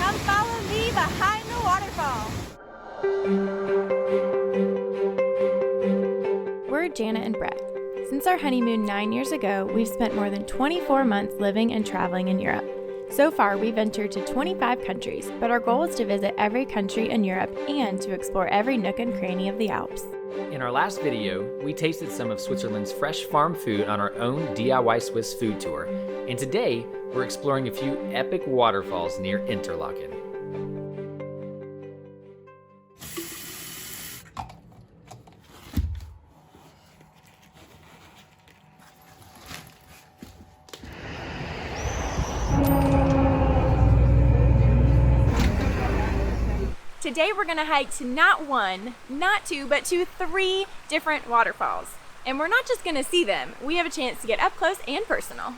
Come follow me behind the waterfall. We're Janet and Brett. Since our honeymoon 9 years ago, we've spent more than 24 months living and traveling in Europe. So far, we've ventured to 25 countries, but our goal is to visit every country in Europe and to explore every nook and cranny of the Alps. In our last video, we tasted some of Switzerland's fresh farm food on our own DIY Swiss food tour. And today, we're exploring a few epic waterfalls near Interlaken. Today we're going to hike to not one, not two, but to 3 different waterfalls. And we're not just going to see them, we have a chance to get up close and personal.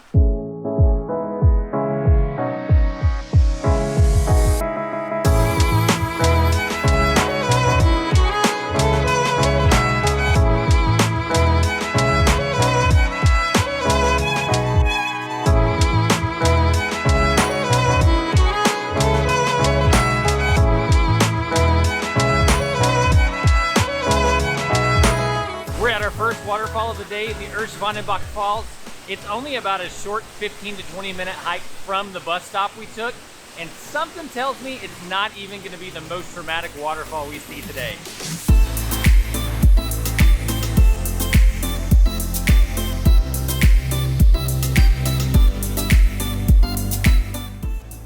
Waterfall of the day, the Erschwandenbach Falls. It's only about a short 15 to 20 minute hike from the bus stop we took, and something tells me it's not even going to be the most dramatic waterfall we see today.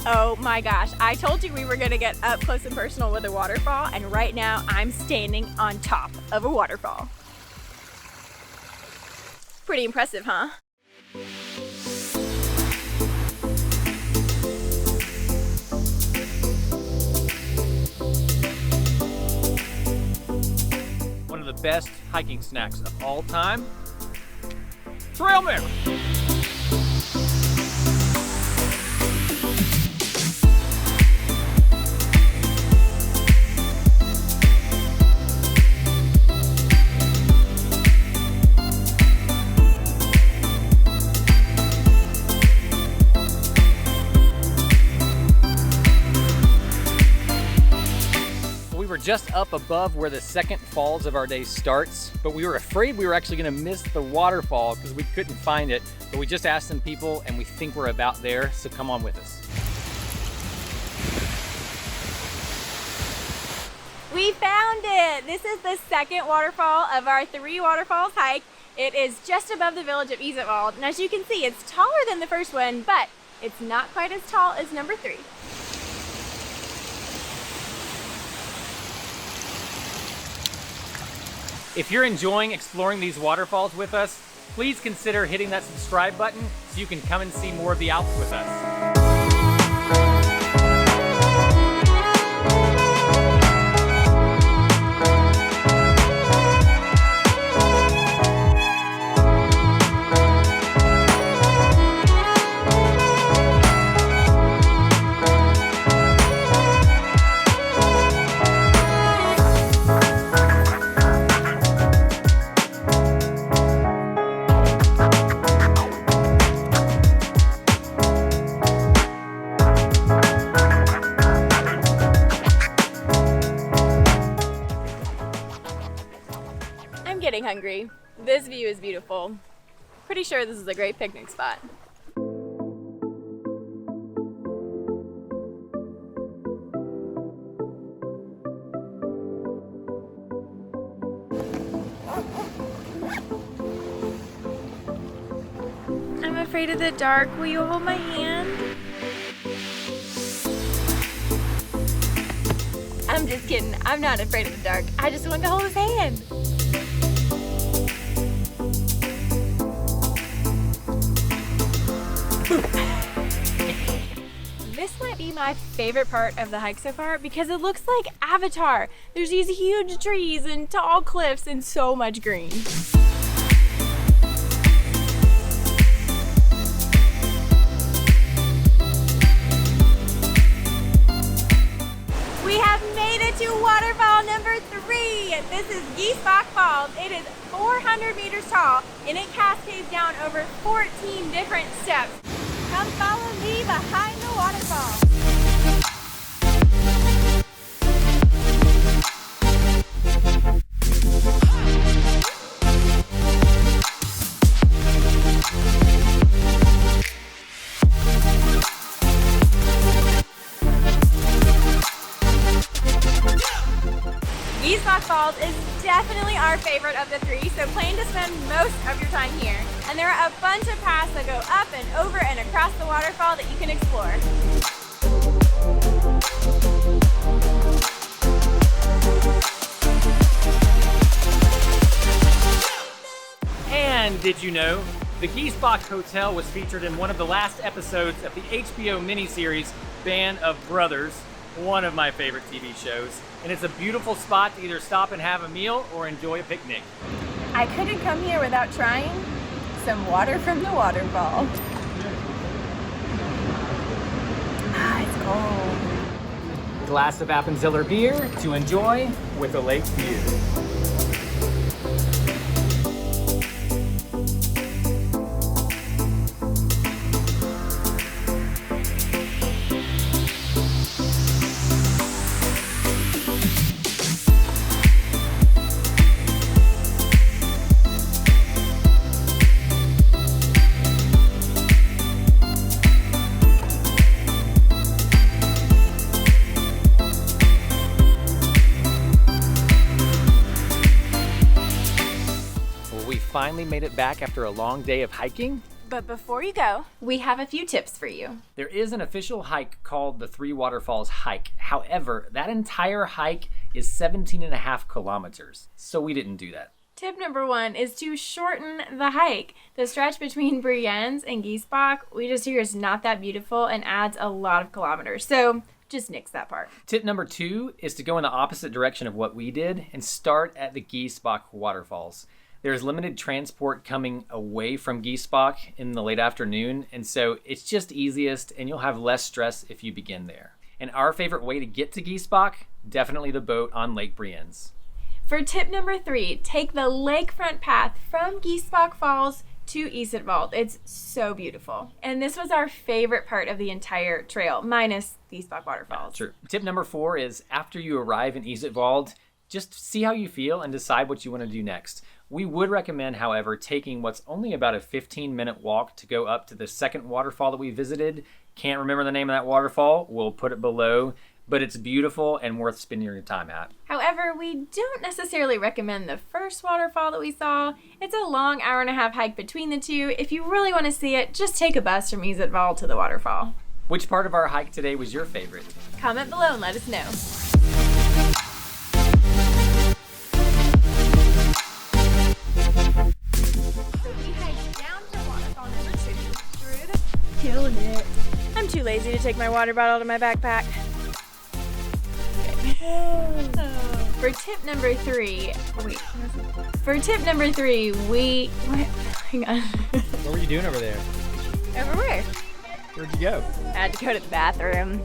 Oh my gosh, I told you we were going to get up close and personal with a waterfall, and right now I'm standing on top of a waterfall. Pretty impressive, huh? One of the best hiking snacks of all time, trail mix. Just up above where the second falls of our day starts, but we were afraid we were actually going to miss the waterfall because we couldn't find it, but we just asked some people and we think we're about there, so come on with us. We found it! This is the second waterfall of our 3 waterfalls hike. It is just above the village of Iseltwald, and as you can see, it's taller than the first one, but it's not quite as tall as number 3. If you're enjoying exploring these waterfalls with us, please consider hitting that subscribe button so you can come and see more of the Alps with us. Getting hungry. This view is beautiful. Pretty sure this is a great picnic spot. I'm afraid of the dark. Will you hold my hand? I'm just kidding. I'm not afraid of the dark. I just want to hold his hand. This might be my favorite part of the hike so far because it looks like Avatar. There's these huge trees and tall cliffs and so much green. We have made it to waterfall number 3. This is Giessbach Falls. It is 400 meters tall and it cascades down over 14 different steps. Come follow me behind the waterfall. Waterfalls is definitely our favorite of the three, so plan to spend most of your time here. And there are a bunch of paths that go up and over and across the waterfall that you can explore. And did you know, the Giessbach Hotel was featured in one of the last episodes of the HBO miniseries Band of Brothers, one of my favorite TV shows. And it's a beautiful spot to either stop and have a meal or enjoy a picnic. I couldn't come here without trying some water from the waterfall. It's cold. Glass of Appenzeller beer to enjoy with a lake view. Finally made it back after a long day of hiking. But before you go, we have a few tips for you. There is an official hike called the Three Waterfalls Hike. However, that entire hike is 17.5 kilometers, so we didn't do that. Tip number 1 is to shorten the hike. The stretch between Brienz and Giessbach, we just hear is not that beautiful and adds a lot of kilometers, so just nix that part. Tip number 2 is to go in the opposite direction of what we did and start at the Giessbach Waterfalls. There's limited transport coming away from Giessbach in the late afternoon, and so it's just easiest and you'll have less stress if you begin there. And our favorite way to get to Giessbach, definitely the boat on Lake Brienz. For tip number 3, take the lakefront path from Giessbach Falls to Iseltwald. It's so beautiful. And this was our favorite part of the entire trail, minus Giessbach Waterfalls. True. Tip number 4 is after you arrive in Iseltwald, just see how you feel and decide what you want to do next. We would recommend, however, taking what's only about a 15-minute walk to go up to the second waterfall that we visited. Can't remember the name of that waterfall. We'll put it below, but it's beautiful and worth spending your time at. However, we don't necessarily recommend the first waterfall that we saw. It's a long hour-and-a-half hike between the two. If you really want to see it, just take a bus from Iseltwald to the waterfall. Which part of our hike today was your favorite? Comment below and let us know. Killing it. I'm too lazy to take my water bottle to my backpack. Okay. For tip number 3, hang on. What were you doing over there? Over where? Where'd you go? I had to go to the bathroom.